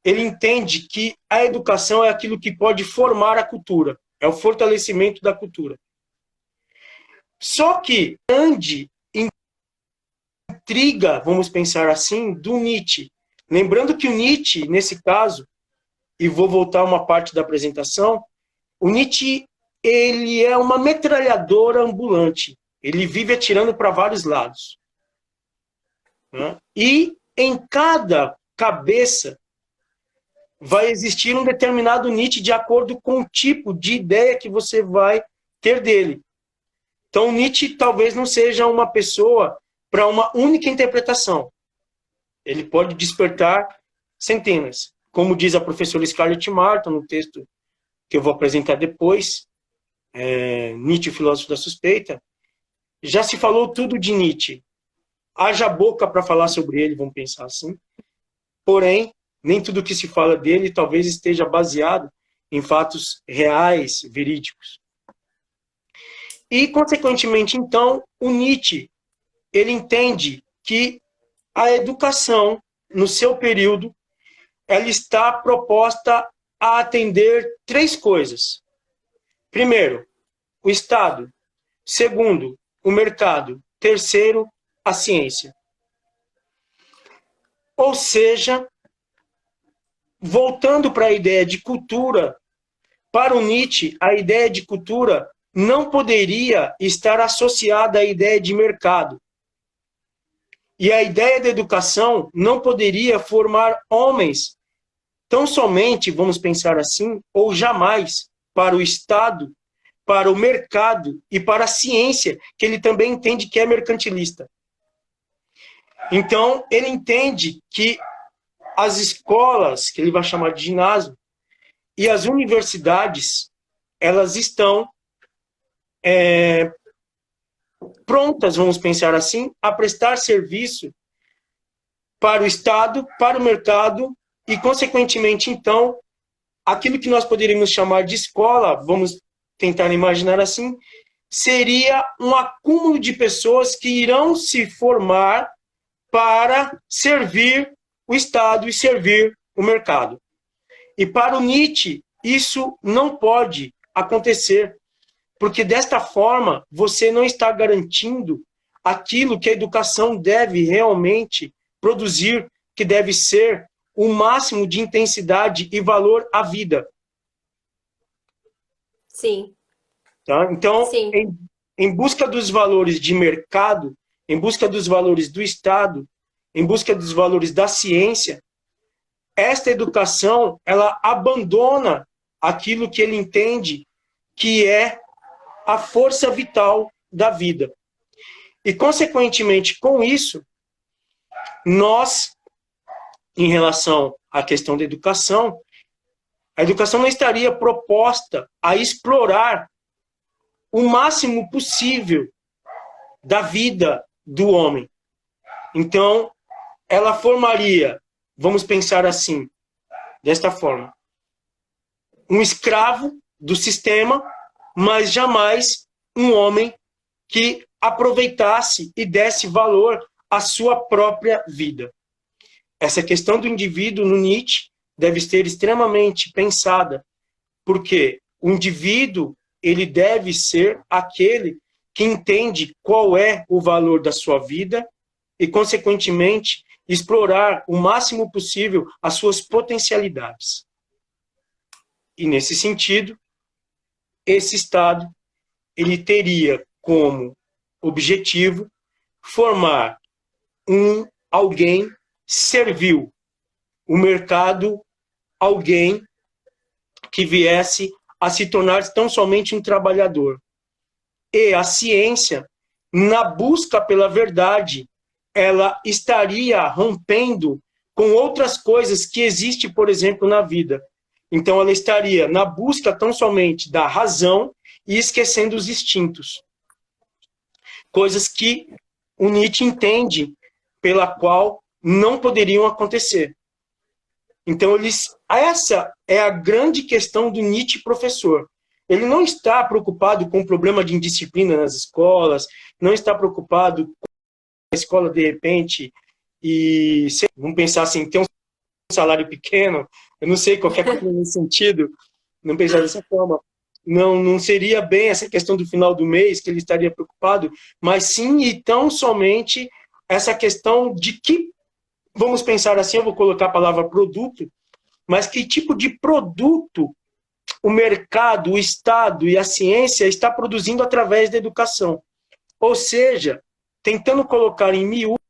ele entende que a educação é aquilo que pode formar a cultura, é o fortalecimento da cultura. Só que grande intriga, vamos pensar assim, do Nietzsche. Lembrando que o Nietzsche, nesse caso, e vou voltar a uma parte da apresentação, o Nietzsche ele é uma metralhadora ambulante. Ele vive atirando para vários lados. Né? E em cada cabeça vai existir um determinado Nietzsche de acordo com o tipo de ideia que você vai ter dele. Então, Nietzsche talvez não seja uma pessoa para uma única interpretação. Ele pode despertar centenas. Como diz a professora Scarlett Martin, no texto que eu vou apresentar depois, Nietzsche, filósofo da suspeita, já se falou tudo de Nietzsche. Haja boca para falar sobre ele, vamos pensar assim. Porém, nem tudo que se fala dele talvez esteja baseado em fatos reais, verídicos. E, consequentemente, então, o Nietzsche, ele entende que a educação, no seu período, ela está proposta a atender três coisas. Primeiro, o Estado. Segundo, o mercado. Terceiro, a ciência. Ou seja, voltando para a ideia de cultura, para o Nietzsche, a ideia de cultura não poderia estar associada à ideia de mercado. E a ideia da educação não poderia formar homens tão somente, vamos pensar assim, ou jamais, para o Estado, para o mercado e para a ciência, que ele também entende que é mercantilista. Então, ele entende que as escolas, que ele vai chamar de ginásio, e as universidades, elas estão prontas, vamos pensar assim, a prestar serviço para o Estado, para o mercado e, consequentemente, então, aquilo que nós poderíamos chamar de escola, vamos tentar imaginar assim, seria um acúmulo de pessoas que irão se formar para servir o Estado e servir o mercado. E para o Nietzsche, isso não pode acontecer, porque desta forma você não está garantindo aquilo que a educação deve realmente produzir, que deve ser o máximo de intensidade e valor à vida. Sim. Tá? Então, Sim. em busca dos valores de mercado, em busca dos valores do Estado, em busca dos valores da ciência, esta educação, ela abandona aquilo que ele entende que é a força vital da vida. E, consequentemente, com isso, nós, em relação à questão da educação, a educação não estaria proposta a explorar o máximo possível da vida do homem. Então, ela formaria, vamos pensar assim, desta forma, um escravo do sistema, mas jamais um homem que aproveitasse e desse valor à sua própria vida. Essa questão do indivíduo no Nietzsche deve ser extremamente pensada, porque o indivíduo, ele deve ser aquele que entende qual é o valor da sua vida e, consequentemente, explorar o máximo possível as suas potencialidades. E, nesse sentido, esse Estado, ele teria como objetivo formar alguém servil, o mercado, alguém que viesse a se tornar tão somente um trabalhador. E a ciência, na busca pela verdade, ela estaria rompendo com outras coisas que existem, por exemplo, na vida. Então, ela estaria na busca tão somente da razão e esquecendo os instintos. Coisas que o Nietzsche entende pela qual não poderiam acontecer. Então, essa é a grande questão do Nietzsche professor. Ele não está preocupado com o problema de indisciplina nas escolas, não está preocupado com a escola, de repente, e vamos pensar assim, ter um salário pequeno, eu não sei, qualquer coisa nesse sentido, não pensar dessa forma. Não seria bem essa questão do final do mês que ele estaria preocupado, mas sim e tão somente essa questão de que, vamos pensar assim, eu vou colocar a palavra produto, mas que tipo de produto o mercado, o Estado e a ciência está produzindo através da educação. Ou seja, tentando colocar em miúdo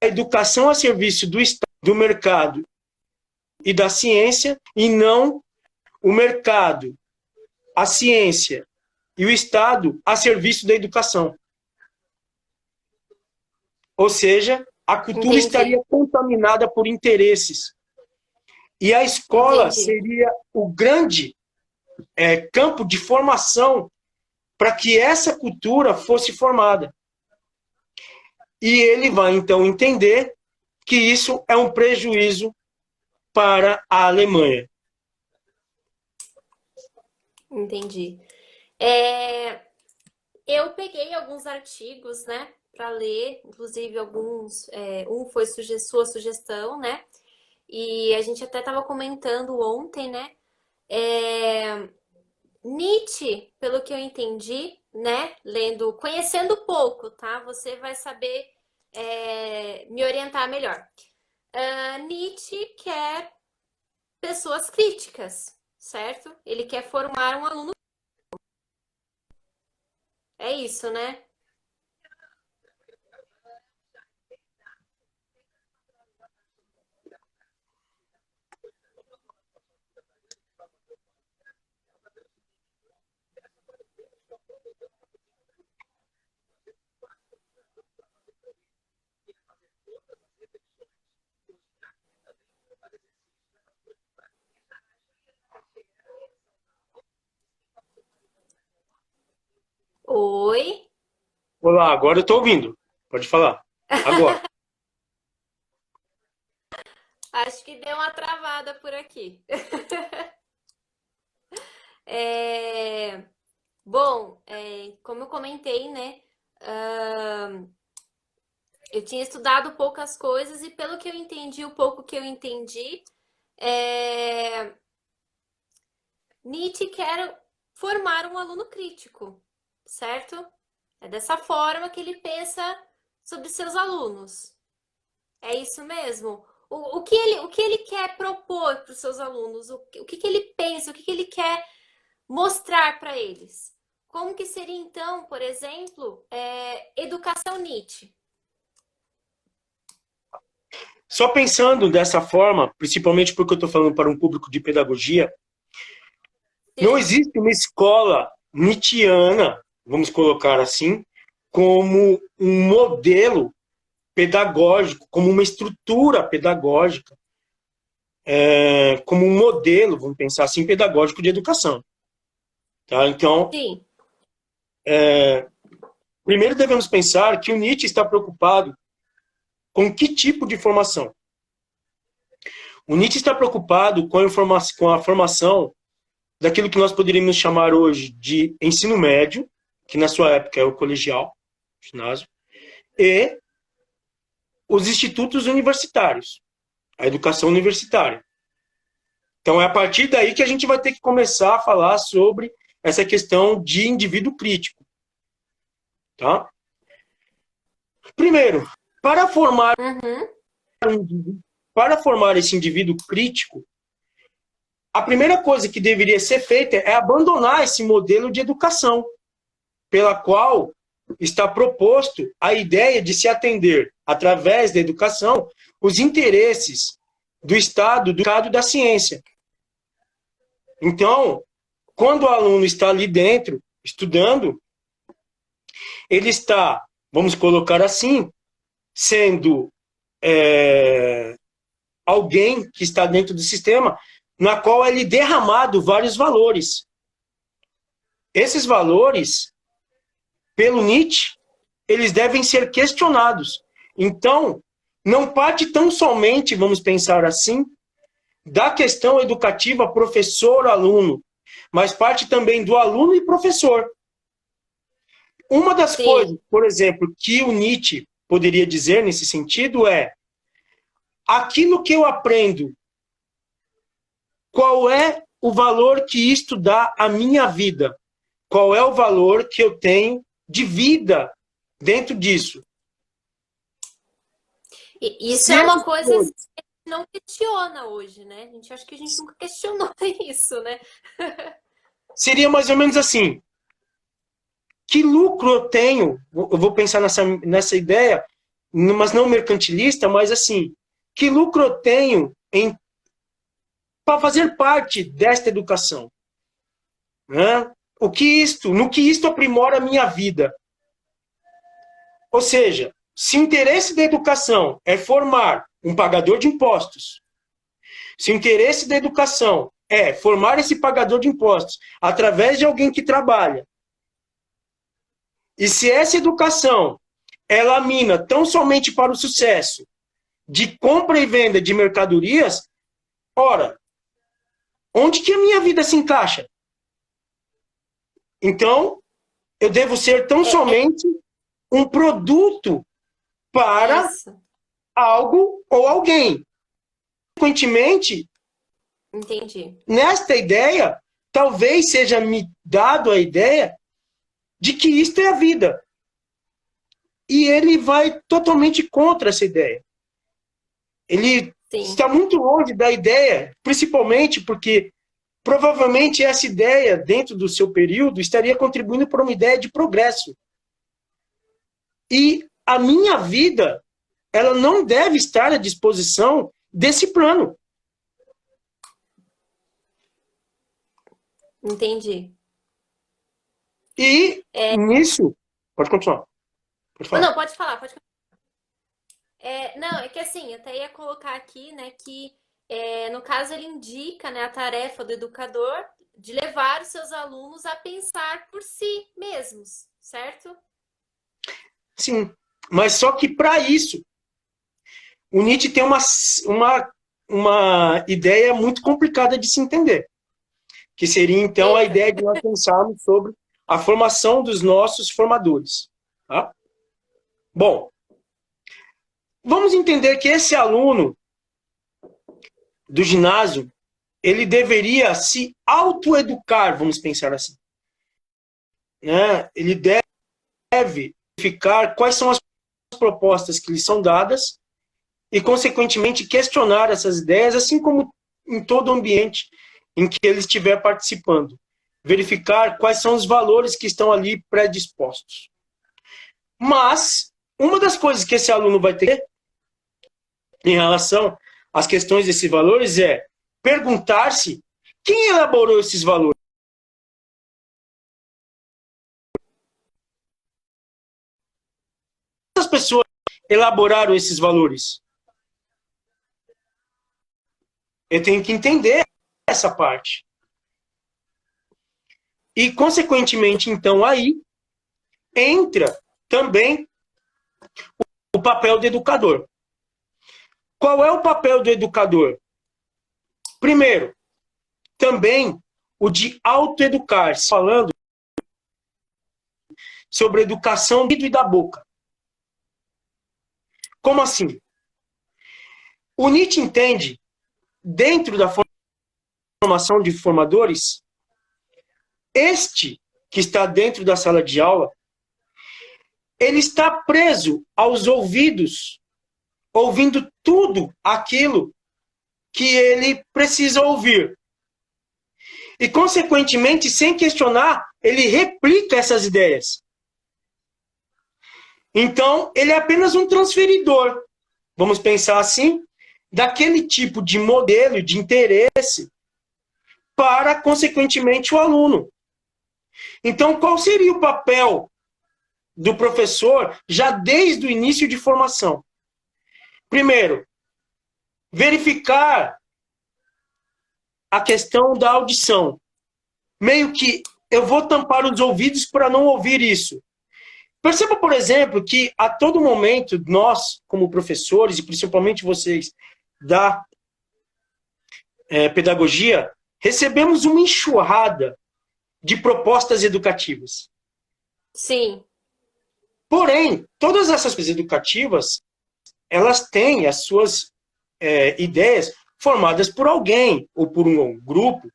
a educação a serviço do Estado, do mercado e da ciência, e não o mercado, a ciência e o Estado a serviço da educação. Ou seja, a cultura estaria contaminada por interesses. E a escola seria o grande campo de formação para que essa cultura fosse formada. E ele vai, então, entender que isso é um prejuízo para a Alemanha. Entendi. Eu peguei alguns artigos, né, para ler, inclusive alguns, um foi sua sugestão, né, e a gente até estava comentando ontem, né, Nietzsche, pelo que eu entendi, né, conhecendo pouco, tá, você vai saber me orientar melhor. Nietzsche quer pessoas críticas, certo? Ele quer formar um aluno. É isso, né? Oi? Olá, agora eu estou ouvindo. Pode falar. Agora. Acho que deu uma travada por aqui. É, Bom, como eu comentei, né? Eu tinha estudado poucas coisas e pelo que eu entendi, o pouco que eu entendi, é, Nietzsche quer formar um aluno crítico, certo? É dessa forma que ele pensa sobre seus alunos. É isso mesmo? O que ele quer propor para os seus alunos? O que ele pensa? O que ele quer mostrar para eles? Como que seria, então, por exemplo, educação Nietzsche? Só pensando dessa forma, principalmente porque eu estou falando para um público de pedagogia, não Sim, existe uma escola nietzschiana, vamos colocar assim, como um modelo pedagógico, como uma estrutura pedagógica, como um modelo, vamos pensar assim, pedagógico de educação. Tá? Então, sim, primeiro devemos pensar que o Nietzsche está preocupado com que tipo de formação. O Nietzsche está preocupado com a formação daquilo que nós poderíamos chamar hoje de ensino médio, que na sua época é o colegial, ginásio, e os institutos universitários, a educação universitária. Então é a partir daí que a gente vai ter que começar a falar sobre essa questão de indivíduo crítico. Tá? Primeiro, para formar, uhum, para formar esse indivíduo crítico, a primeira coisa que deveria ser feita é abandonar esse modelo de educação, pela qual está proposto a ideia de se atender, através da educação, os interesses do Estado da ciência. Então, quando o aluno está ali dentro, estudando, ele está, vamos colocar assim, sendo alguém que está dentro do sistema, na qual é lhe derramado vários valores. Esses valores, pelo Nietzsche, eles devem ser questionados. Então, não parte tão somente, vamos pensar assim, da questão educativa professor-aluno, mas parte também do aluno e professor. Uma das sim. coisas, por exemplo, que o Nietzsche poderia dizer nesse sentido é: aquilo que eu aprendo, qual é o valor que isto dá à minha vida? Qual é o valor que eu tenho de vida dentro disso? Isso Se é essas uma coisa assim, coisas que a gente não questiona hoje, né? A gente acha que a gente nunca questionou isso, né? seria mais ou menos assim: que lucro eu tenho? Eu vou pensar nessa ideia, mas não mercantilista, mas assim, que lucro eu tenho para fazer parte desta educação? Né? No que isto aprimora a minha vida? Ou seja, se o interesse da educação é formar um pagador de impostos, se o interesse da educação é formar esse pagador de impostos através de alguém que trabalha, e se essa educação ela mina tão somente para o sucesso de compra e venda de mercadorias, ora, onde que a minha vida se encaixa? Então, eu devo ser tão É somente um produto para isso, algo ou alguém. Consequentemente, entendi. nesta ideia, talvez seja me dado a ideia de que isto é a vida. E ele vai totalmente contra essa ideia. Ele Sim. está muito longe da ideia, principalmente porque provavelmente essa ideia, dentro do seu período, estaria contribuindo para uma ideia de progresso. E a minha vida, ela não deve estar à disposição desse plano. Entendi. E nisso... Pode continuar. Pode falar. Não, pode falar, pode. Não, é que assim, eu até ia colocar aqui, né, que no caso ele indica, né, a tarefa do educador de levar os seus alunos a pensar por si mesmos, certo? Sim, mas só que para isso, o Nietzsche tem uma ideia muito complicada de se entender, que seria então a Eita. ideia de nós pensarmos sobre a formação dos nossos formadores. Tá? Bom, vamos entender que esse aluno do ginásio, ele deveria se autoeducar, vamos pensar assim. Né? Ele deve verificar quais são as propostas que lhe são dadas e, consequentemente, questionar essas ideias, assim como em todo ambiente em que ele estiver participando. Verificar quais são os valores que estão ali predispostos. Mas, uma das coisas que esse aluno vai ter em relação às questões desses valores é perguntar-se quem elaborou esses valores. Quantas pessoas elaboraram esses valores? Eu tenho que entender essa parte. E, consequentemente, então, aí entra também o papel do educador. Qual é o papel do educador? Primeiro, também o de autoeducar-se, falando sobre educação do ouvido e da boca. Como assim? O Nietzsche entende, dentro da formação de formadores, este que está dentro da sala de aula, ele está preso aos ouvidos, ouvindo tudo aquilo que ele precisa ouvir. E, consequentemente, sem questionar, ele replica essas ideias. Então, ele é apenas um transferidor, vamos pensar assim, daquele tipo de modelo de interesse para, consequentemente, o aluno. Então, qual seria o papel do professor já desde o início de formação? Primeiro, verificar a questão da audição. Meio que eu vou tampar os ouvidos para não ouvir isso. Perceba, por exemplo, que a todo momento nós, como professores, e principalmente vocês da pedagogia, recebemos uma enxurrada de propostas educativas. Sim. Porém, todas essas coisas educativas, elas têm as suas ideias formadas por alguém ou por um grupo,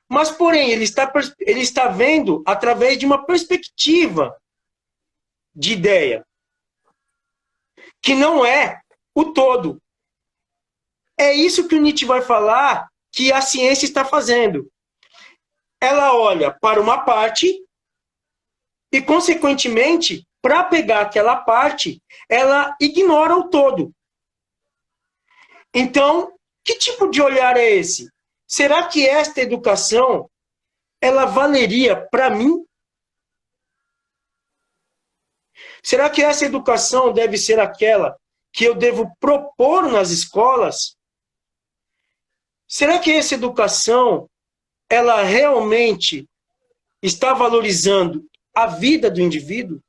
mas, porém, ele está vendo através de uma perspectiva de ideia, que não é o todo. É isso que o Nietzsche vai falar que a ciência está fazendo. Ela olha para uma parte e, consequentemente, para pegar aquela parte, ela ignora o todo. Então, que tipo de olhar é esse? Será que esta educação, ela valeria para mim? Será que essa educação deve ser aquela que eu devo propor nas escolas? Será que essa educação, ela realmente está valorizando a vida do indivíduo?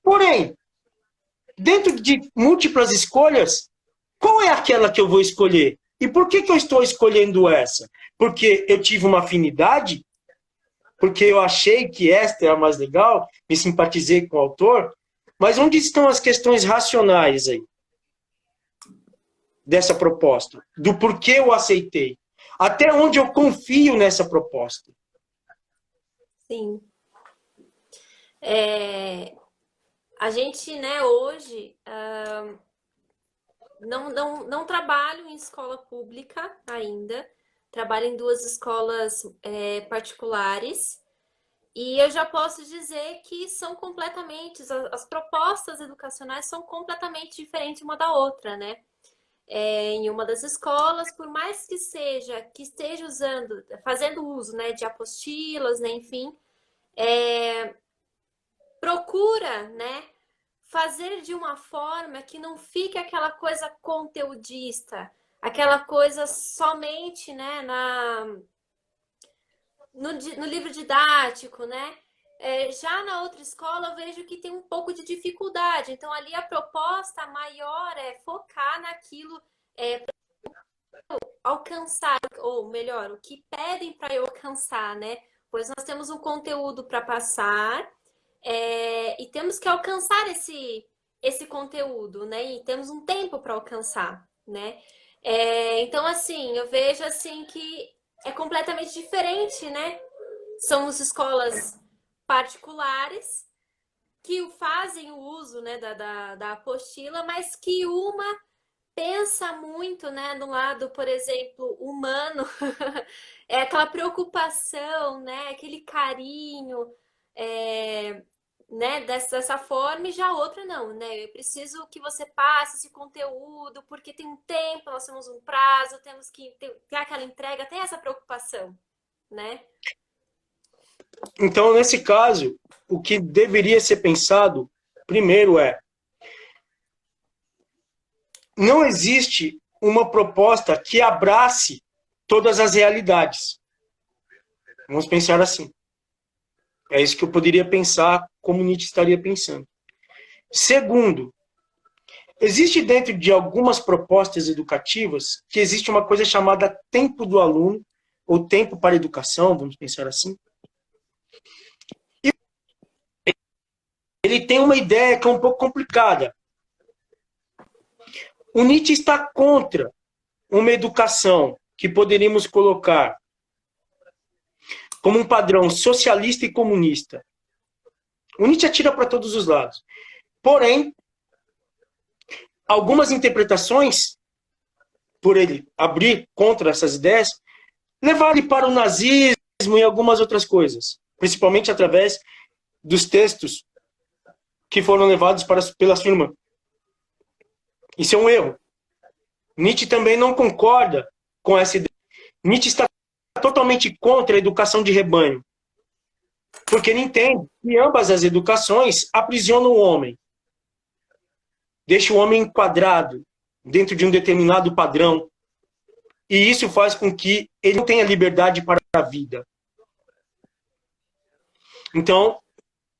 Porém, dentro de múltiplas escolhas, qual é aquela que eu vou escolher? E por que eu estou escolhendo essa? Porque eu tive uma afinidade? Porque eu achei que esta é a mais legal? Me simpatizei com o autor? Mas onde estão as questões racionais aí? Dessa proposta? Do porquê eu aceitei? Até onde eu confio nessa proposta? Sim. A gente, né, hoje não trabalho em escola pública ainda, trabalho em duas escolas particulares. E eu já posso dizer que são completamente, as propostas educacionais são completamente diferentes uma da outra, né? Em uma das escolas, por mais que esteja usando, fazendo uso, né, de apostilas, né, enfim, procura, né, fazer de uma forma que não fique aquela coisa conteudista, aquela coisa somente, né, no livro didático, né? Já na outra escola eu vejo que tem um pouco de dificuldade. Então ali a proposta maior é focar naquilo, alcançar, ou melhor, o que pedem para eu alcançar, né? Pois nós temos um conteúdo para passar e temos que alcançar esse conteúdo, né? E temos um tempo para alcançar, né? Então, assim, eu vejo assim que é completamente diferente, né? Somos escolas particulares que fazem o uso, né, da apostila, mas que uma pensa muito, né, no lado, por exemplo, humano, é aquela preocupação, né, aquele carinho, né, dessa forma, e já a outra não, né, eu preciso que você passe esse conteúdo, porque tem um tempo, nós temos um prazo, temos que ter aquela entrega, tem essa preocupação, né? Então, nesse caso, o que deveria ser pensado primeiro não existe uma proposta que abrace todas as realidades. Vamos pensar assim. É isso que eu poderia pensar, como Nietzsche estaria pensando. Segundo, existe dentro de algumas propostas educativas que existe uma coisa chamada tempo do aluno, ou tempo para a educação, vamos pensar assim. E ele tem uma ideia que é um pouco complicada. O Nietzsche está contra uma educação que poderíamos colocar como um padrão socialista e comunista. O Nietzsche atira para todos os lados. Porém, algumas interpretações, por ele abrir contra essas ideias, levaram ele para o nazismo e algumas outras coisas, principalmente através dos textos que foram levados pela sua irmã. Isso é um erro. Nietzsche também não concorda com essa ideia. Nietzsche está totalmente contra a educação de rebanho, porque ele entende que ambas as educações aprisionam o homem, deixa o homem enquadrado dentro de um determinado padrão, e isso faz com que ele não tenha liberdade para a vida. Então,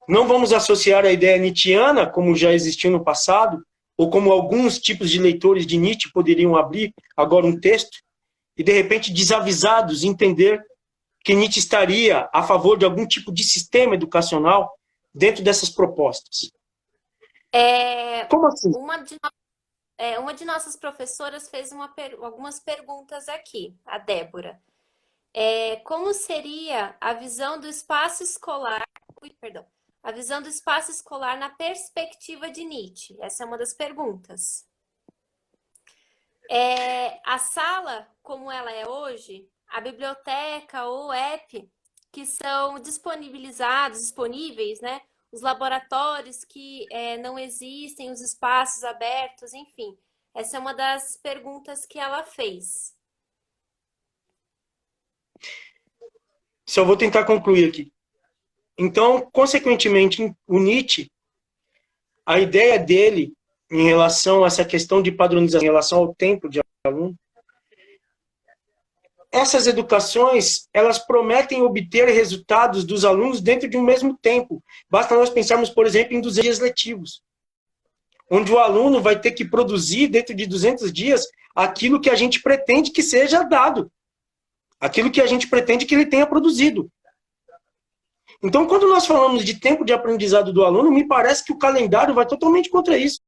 não vamos associar a ideia nietzschiana, como já existiu no passado, ou como alguns tipos de leitores de Nietzsche poderiam abrir agora um texto, e de repente desavisados entender que Nietzsche estaria a favor de algum tipo de sistema educacional dentro dessas propostas. Como assim? Uma de nossas professoras fez algumas perguntas aqui, a Débora. Como seria a visão do espaço escolar, a visão do espaço escolar na perspectiva de Nietzsche? Essa é uma das perguntas. A sala, como ela é hoje, a biblioteca ou app que são disponíveis, né? Os laboratórios que não existem, os espaços abertos, enfim. Essa é uma das perguntas que ela fez. Só vou tentar concluir aqui. Então, consequentemente, o Nietzsche, a ideia dele em relação a essa questão de padronização, em relação ao tempo de aluno, essas educações, elas prometem obter resultados dos alunos dentro de um mesmo tempo. Basta nós pensarmos, por exemplo, em 200 dias letivos, onde o aluno vai ter que produzir, dentro de 200 dias, aquilo que a gente pretende que seja dado, aquilo que a gente pretende que ele tenha produzido. Então, quando nós falamos de tempo de aprendizado do aluno, me parece que o calendário vai totalmente contra isso.